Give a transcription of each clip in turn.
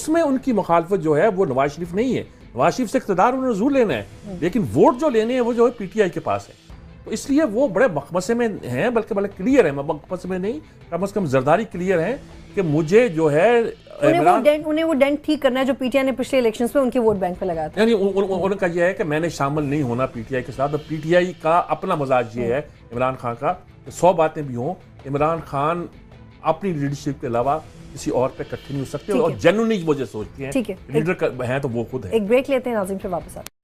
उसमें उनकी मुखालफत जो है वो नवाज शरीफ नहीं है। नवाज शरीफ से इक़्तिदार उन्होंने जरूर लेना है, लेकिन वोट जो लेने हैं वो जो है पीटीआई के पास है। तो इसलिए वो बड़े मखमसे में हैं, बल्कि क्लियर है, मखमसे में नहीं, कम से कम जरदारी क्लियर है कि मुझे जो है उन्हें वो डेंट ठीक करना है जो पीटीआई ने पिछले इलेक्शंस में उनके वोट बैंक पे लगाया था। यानी उनका यह है कि मैंने शामिल नहीं होना पीटीआई के साथ। और पीटीआई का अपना मजाज ये है इमरान खान का, 100 बातें भी हों, इमरान खान अपनी लीडरशिप के अलावा किसी और पे इकट्ठे नहीं हो सकते और जेन्युइनली वजह सोचते हैं। ठीक है, लीडर है तो वो खुद है। एक ब्रेक लेते हैं, नाज़रीन फिर वापस आते हैं।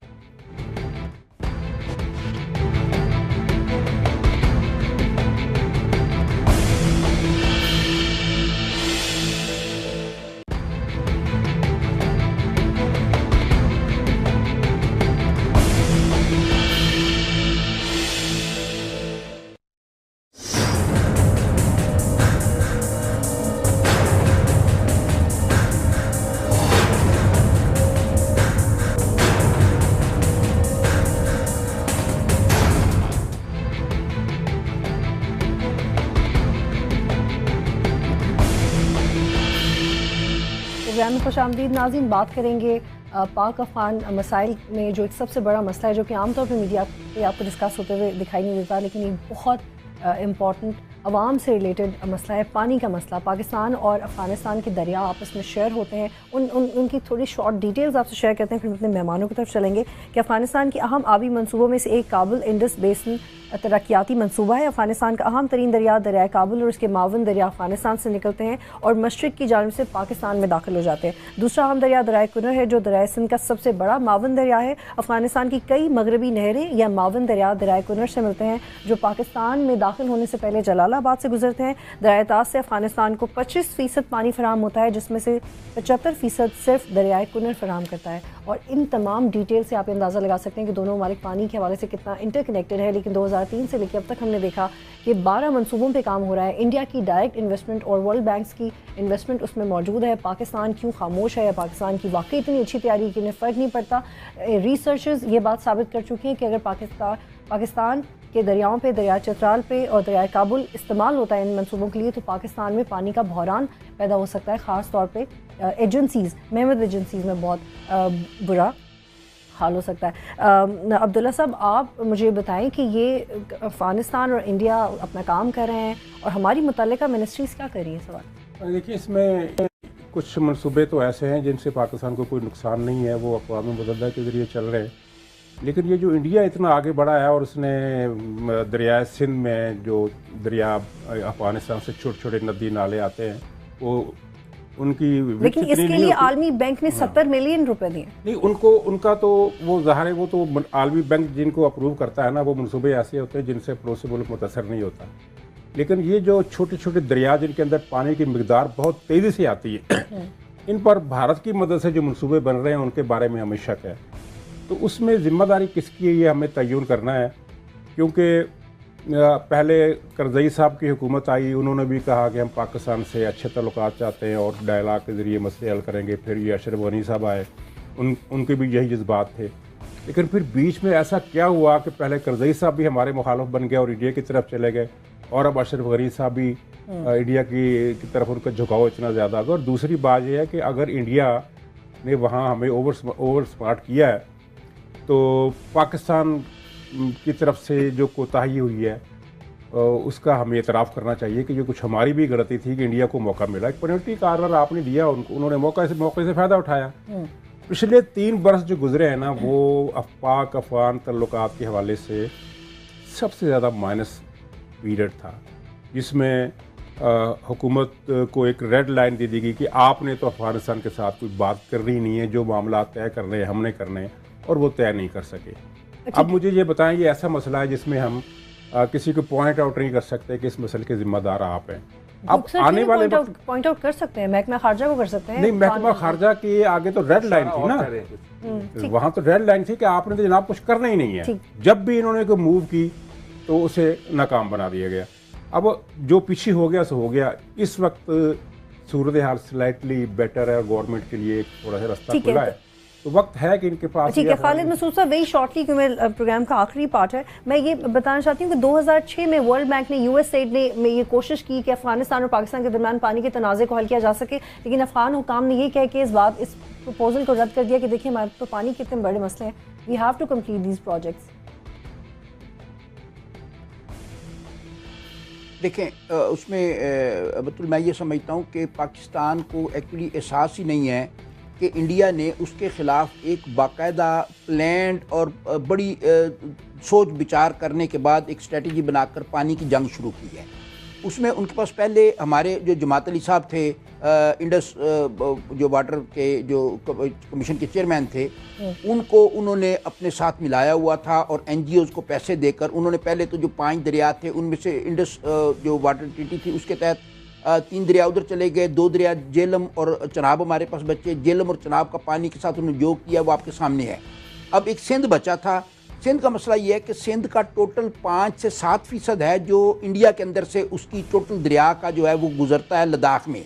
प्रोग्राम में खुशामदीद नाज़रीन। बात करेंगे पाक अफगान मसाइल में जो एक सबसे बड़ा मसला है जो कि आमतौर पर मीडिया पे आपको डिस्कस होते हुए दिखाई नहीं देता, लेकिन ये बहुत इम्पॉर्टेंट आवाम से रिलेटेड मसला है, पानी का मसला। पाकिस्तान और अफ़गानिस्तान के दरिया आपस में शेयर होते हैं। उनकी थोड़ी शॉर्ट डिटेल्स आपसे शेयर करते हैं, फिर अपने मेहमानों की तरफ चलेंगे कि अफ़गानिस्तान की अहम आबी मनसूबों में से एक काबुल इंडस बेसिन तरक्याती मनसूबा है। अफ़गानिस्तान का अहम तरीन दरिया दरिया काबुल और उसके मावन दरिया अफ़गानिस्तान से निकलते हैं और मशरिक़ की जानिब से पाकिस्तान में दाखिल हो जाते हैं। दूसरा अहम दरिया दरिया कुनर है जो दरिया सिंध का सबसे बड़ा मावन दरिया है। अफ़गानिस्तान की कई मगरबी नहरें या मावन दरिया दरिया कुनर से मिलते हैं जो पाकिस्तान में दाखिल होने से पहले जलालाबाद से गुजरते हैं। दरिया ताज से अफ़गानिस्तान को 25% पानी फराहम होता है, जिसमें से 75% सिर्फ दरिया कुनर फराहम करता है। और इन तमाम डिटेल से आप अंदाज़ा लगा सकते हैं कि दोनों ममालिक पानी के हवाले से कितना इंटरकनेक्टेड है। लेकिन 2003 से लेकर अब तक हमने देखा कि 12 मनसूबों पे काम हो रहा है। इंडिया की डायरेक्ट इन्वेस्टमेंट और वर्ल्ड बैंक्स की इन्वेस्टमेंट उसमें मौजूद है। पाकिस्तान क्यों खामोश है, या पाकिस्तान की वाकई इतनी अच्छी तैयारी कि इन्हें फ़र्क नहीं पड़ता। रिसर्चर्स ये बात साबित कर चुके हैं कि अगर पाकिस्तान के दरियाओं पे, दरिया चित्राल पे और दरिया काबुल इस्तेमाल होता है इन मंसूबों के लिए, तो पाकिस्तान में पानी का बहरान पैदा हो सकता है। ख़ास तौर पे महमद एजेंसीज़ में बहुत बुरा हाल हो सकता है। अब्दुल्ला साहब, आप मुझे बताएं कि ये अफ़गानिस्तान और इंडिया अपना काम कर रहे हैं और हमारी मुतल्लिका मिनिस्ट्रीज़ क्या कर रही है? सवाल देखिए, इसमें कुछ मंसूबे तो ऐसे हैं जिनसे पाकिस्तान को कोई नुकसान नहीं है, वो अक़वाम मुत्तहिदा के ज़रिए चल रहे हैं। लेकिन ये जो इंडिया इतना आगे बढ़ा है और उसने दरिया सिंध में जो दरिया अफ़गानिस्तान से छोटे छोटे नदी नाले आते हैं वो उनकी, लेकिन इसके लिए आलमी बैंक ने 70 मिलियन रुपए दिए। नहीं, उनका तो वो ज़ाहिर है, वो तो आलमी बैंक जिनको अप्रूव करता है ना, वो मनसूबे ऐसे होते हैं जिनसे पड़ोसी मुल्क मुतासर नहीं होता। लेकिन ये जो छोटे छोटे दरिया जिनके अंदर पानी की मिकदार बहुत तेज़ी से आती है, इन पर भारत की मदद से जो मनसूबे बन रहे हैं उनके बारे में हमें शक है। तो उसमें ज़िम्मेदारी किसकी है ये हमें तय्युन करना है, क्योंकि पहले करज़ई साहब की हुकूमत आई, उन्होंने भी कहा कि हम पाकिस्तान से अच्छे तल्लुकात चाहते हैं और डायलाग के ज़रिए मसले हल करेंगे। फिर ये अशरफ गनी साहब आए, उनके भी यही जज्बात थे। लेकिन फिर बीच में ऐसा क्या हुआ कि पहले करज़ई साहब भी हमारे मुखालिफ बन गए और इंडिया की तरफ चले गए, और अब अशरफ गनी साहब भी इंडिया की तरफ उनका झुकाव इतना ज़्यादा आ गया। और दूसरी बात यह है कि अगर इंडिया ने वहाँ हमें ओवर स्मार्ट किया है तो पाकिस्तान की तरफ से जो कोताही हुई है उसका हमें एतराफ़ करना चाहिए कि ये कुछ हमारी भी गलती थी कि इंडिया को मौका मिला। एक पेनल्टी कार्नर आपने दिया उनको, उन्होंने मौके से फ़ायदा उठाया। पिछले 3 बरस जो गुजरे हैं ना, वो पाक अफ़गान तल्लुकात के हवाले से सबसे ज़्यादा माइनस पीरियड था, जिसमें हुकूमत को एक रेड लाइन दे दी गई कि आपने तो अफ़गानिस्तान के साथ कोई बात करनी नहीं है, जो मामला तय करने हैं हमने करने हैं, और वो तय नहीं कर सके। अब मुझे ये बताएं, ये ऐसा मसला है जिसमें हम किसी को पॉइंट आउट नहीं कर सकते कि इस मसले के जिम्मेदार आप हैं। अब आने वाले पॉइंट आउट कर सकते हैं, महकमा खारजा को कर सकते हैं। नहीं, महकमा खारजा के आगे तो रेड लाइन थी ना, वहाँ तो रेड लाइन थी कि आपने तो जनाब कुछ करना ही नहीं है। जब भी इन्होंने कोई मूव की तो उसे नाकाम बना दिया गया। अब जो पीछे हो गया सो हो गया। इस वक्त सूरत हाल स्लाइटली बेटर है, गवर्नमेंट के लिए थोड़ा सा रास्ता खुला है। तो वक्त है कि इनके पास। ठीक है खालिद मसूद साहब, वेरी शॉर्टली क्योंकि प्रोग्राम का आखिरी पार्ट है, मैं ये बताना चाहती हूँ कि 2006 में वर्ल्ड बैंक ने USAID ने ये कोशिश की कि अफगानिस्तान और पाकिस्तान के दरमियान पानी के तनाज़े को हल किया जा सके, लेकिन अफगान हुकाम ने ये कह के इस प्रपोजल को रद्द कर दिया कि देखिए हमारे तो पानी के इतने बड़े मसले हैं, we have to complete these projects. देखें उसमें बतुल मैं ये समझता हूँ कि पाकिस्तान को एक्चुअली एहसास ही नहीं है कि इंडिया ने उसके ख़िलाफ़ एक बाकायदा प्लान्ड और बड़ी सोच विचार करने के बाद एक स्ट्रेटजी बनाकर पानी की जंग शुरू की है। उसमें उनके पास पहले हमारे जो जमात अली साहब थे, इंडस जो वाटर के जो कमीशन के चेयरमैन थे, उनको उन्होंने अपने साथ मिलाया हुआ था और NGOs को पैसे देकर उन्होंने पहले तो जो 5 दरिया थे उनमें से इंडस जो वाटर ट्रीटी थी उसके तहत 3 दरिया उधर चले गए, 2 दरिया जेलम और चनाब हमारे पास बचे। जेलम और चनाब का पानी के साथ उन्होंने योग किया, वो आपके सामने है। अब एक सिंध बचा था। सिंध का मसला ये है कि सिंध का टोटल 5 से 7% है जो इंडिया के अंदर से उसकी टोटल दरिया का जो है वो गुजरता है लद्दाख में।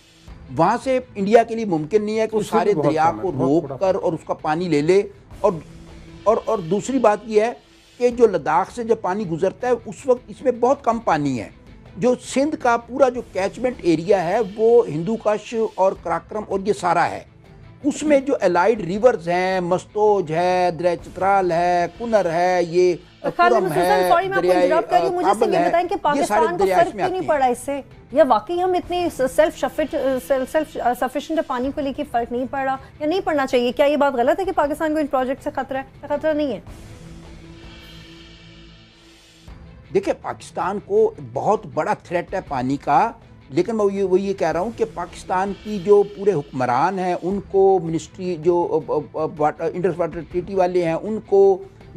वहाँ से इंडिया के लिए मुमकिन नहीं है कि वो सारे दरिया को रोक कर और उसका पानी ले ले। और दूसरी बात ये है कि जो लद्दाख से जब पानी गुजरता है उस वक्त इसमें बहुत कम पानी है। जो सिंध का पूरा जो कैचमेंट एरिया है वो हिंदू कश और कराक्रम और ये सारा है। उसमें जो एलाइड रिवर्स हैं, मस्तोज है, दरिया चित्राल है, कुनर है, ये पुरम है, मुझे ये बताएं कि पाकिस्तान को फर्क क्यों नहीं पड़ा इससे, या वाकई हम इतने सेल्फ सफिशिएंट पानी को लेके फर्क नहीं पड़ा या नहीं पड़ना चाहिए? क्या ये बात गलत है कि पाकिस्तान को इन प्रोजेक्ट से खतरा है या खतरा नहीं है? देखिए पाकिस्तान को बहुत बड़ा थ्रेट है पानी का, लेकिन मैं ये कह रहा हूँ कि पाकिस्तान की जो पूरे हुक्मरान हैं उनको मिनिस्ट्री जो इंडस वाटर ट्रीटी वाले हैं उनको,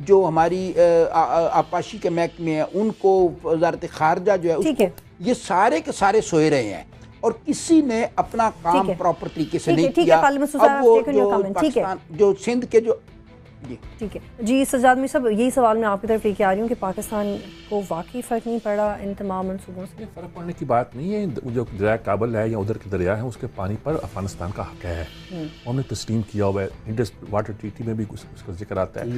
जो हमारी आपाशी के महकमे हैं उनको, वजारत खारजा जो है उसको, ये सारे के सारे सोए रहे हैं और किसी ने अपना काम प्रॉपर तरीके से नहीं किया। अब वो जो पाकिस्तान जो सिंध के जो ठीक है जी सजाद में सब यही सवाल मैं आपकी तरफ लेके आ रही हूँ कि पाकिस्तान को वाकई फ़र्क नहीं पड़ा इन तमाम मनसूबों से? फ़र्क पड़ने की बात नहीं है। जो दरिया काबल है या उधर के दरिया है उसके पानी पर अफगानिस्तान का हक है, उन्होंने तस्लीम किया हुआ है। इंडस वाटर ट्रीटी में भी उसका जिक्र आता है,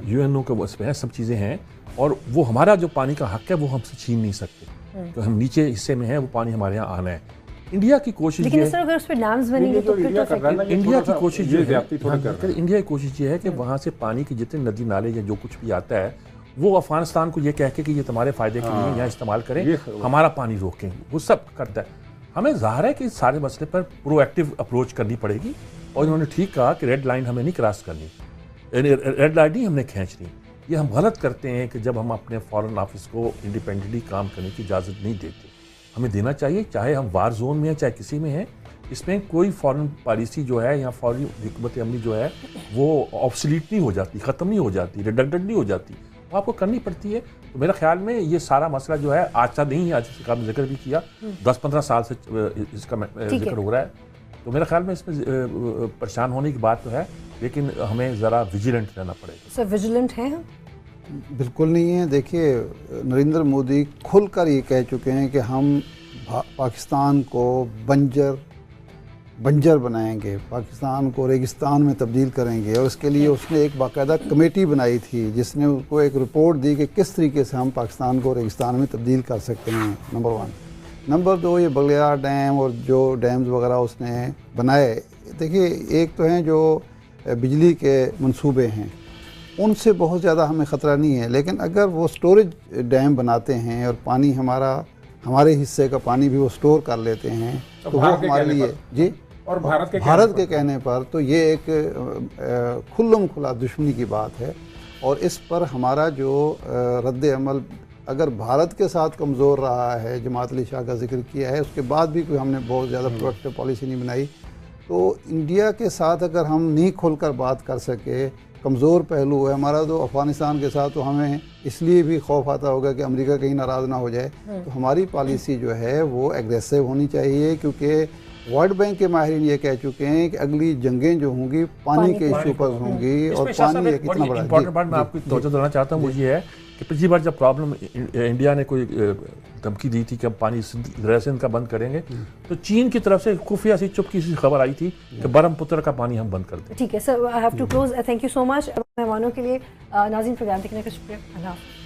यूएनओ का उसमें है, सब चीज़ें हैं। और वो हमारा जो पानी का हक है वो हमसे छीन नहीं सकते, तो हम नीचे हिस्से में हैं, वो पानी हमारे यहाँ आना है। इंडिया की कोशिश ये है, अगर उस पे डैम्स बनेंगे तो इंडिया की कोशिश ये है, इंडिया की कोशिश ये है कि वहाँ से पानी की जितने नदी नाले या जो कुछ भी आता है वो अफगानिस्तान को ये कह के कि ये तुम्हारे फायदे के लिए यहाँ इस्तेमाल करें, हमारा पानी रोकें, वो सब करता है। हमें ज़ाहिर है कि इस सारे मसले पर प्रोएक्टिव अप्रोच करनी पड़ेगी और इन्होंने ठीक कहा कि रेड लाइन हमें नहीं क्रॉस करनी, रेड लाइन नहीं हमने खींचनी। ये हम गलत करते हैं कि जब हम अपने फॉरेन ऑफिस को इंडिपेंडेंटली काम करने की इजाज़त नहीं देते। हमें देना चाहिए, चाहे हम वार जोन में हैं चाहे किसी में हैं। इसमें कोई फॉरेन पॉलिसी जो है या फॉरेन हुकूमत अमली जो है वो ऑब्सलीट नहीं हो जाती, ख़त्म नहीं हो जाती, रिडंडेंट नहीं हो जाती, वो आपको करनी पड़ती है। तो मेरे ख्याल में ये सारा मसला जो है आज का नहीं है, आज इसका आपने जिक्र भी किया, 10-15 साल से इसका जिक्र हो रहा है। तो मेरे ख्याल में इसमें परेशान होने की बात तो है, लेकिन हमें ज़रा विजिलेंट रहना पड़ेगा। सर विजिलेंट हैं हम? बिल्कुल नहीं है। देखिए नरेंद्र मोदी खुलकर ये कह चुके हैं कि हम पाकिस्तान को बंजर बनाएंगे, पाकिस्तान को रेगिस्तान में तब्दील करेंगे, और इसके लिए उसने एक बाकायदा कमेटी बनाई थी जिसने उसको एक रिपोर्ट दी कि किस तरीके से हम पाकिस्तान को रेगिस्तान में तब्दील कर सकते हैं, नंबर 1। नंबर 2 ये बगलियार डैम और जो डैम्स वगैरह उसने बनाए, देखिए एक तो हैं जो बिजली के मंसूबे हैं उनसे बहुत ज़्यादा हमें ख़तरा नहीं है, लेकिन अगर वो स्टोरेज डैम बनाते हैं और पानी हमारे हिस्से का पानी भी वो स्टोर कर लेते हैं तो वो हमारे लिए जी, और भारत के कहने पर तो ये एक खुल्लम खुला दुश्मनी की बात है। और इस पर हमारा जो रद्द अमल अगर भारत के साथ कमज़ोर रहा है, जमात अली शाह का जिक्र किया है, उसके बाद भी कोई हमने बहुत ज़्यादा प्रोएक्टिव पॉलिसी नहीं बनाई, तो इंडिया के साथ अगर हम नहीं खुलकर बात कर सके, कमज़ोर पहलू है हमारा तो अफ़गानिस्तान के साथ, तो हमें इसलिए भी खौफ आता होगा कि अमेरिका कहीं नाराज़ ना हो जाए। तो हमारी पॉलिसी जो है वो एग्रेसिव होनी चाहिए, क्योंकि वर्ल्ड बैंक के माहिरीन ये कह चुके हैं कि अगली जंगें जो होंगी पानी के इशू पर होंगी, और पानी एक इतना बड़ा इंपॉर्टेंट बात मैं आपको तवज्जो देना चाहता हूँ वो ये है कि पिछली बार जब प्रॉब्लम इंडिया ने कोई धमकी दी थी कि हम पानी दरिया सिंध का बंद करेंगे, तो चीन की तरफ से खुफिया सी चुपकी सी खबर आई थी कि ब्रह्मपुत्र का पानी हम बंद कर दें। ठीक है sir, I have to close. Thank you so much मेहमानों के लिए। नाज़रीन, प्रोग्राम देखने का शुक्रिया। अल्लाह हाफ़िज़।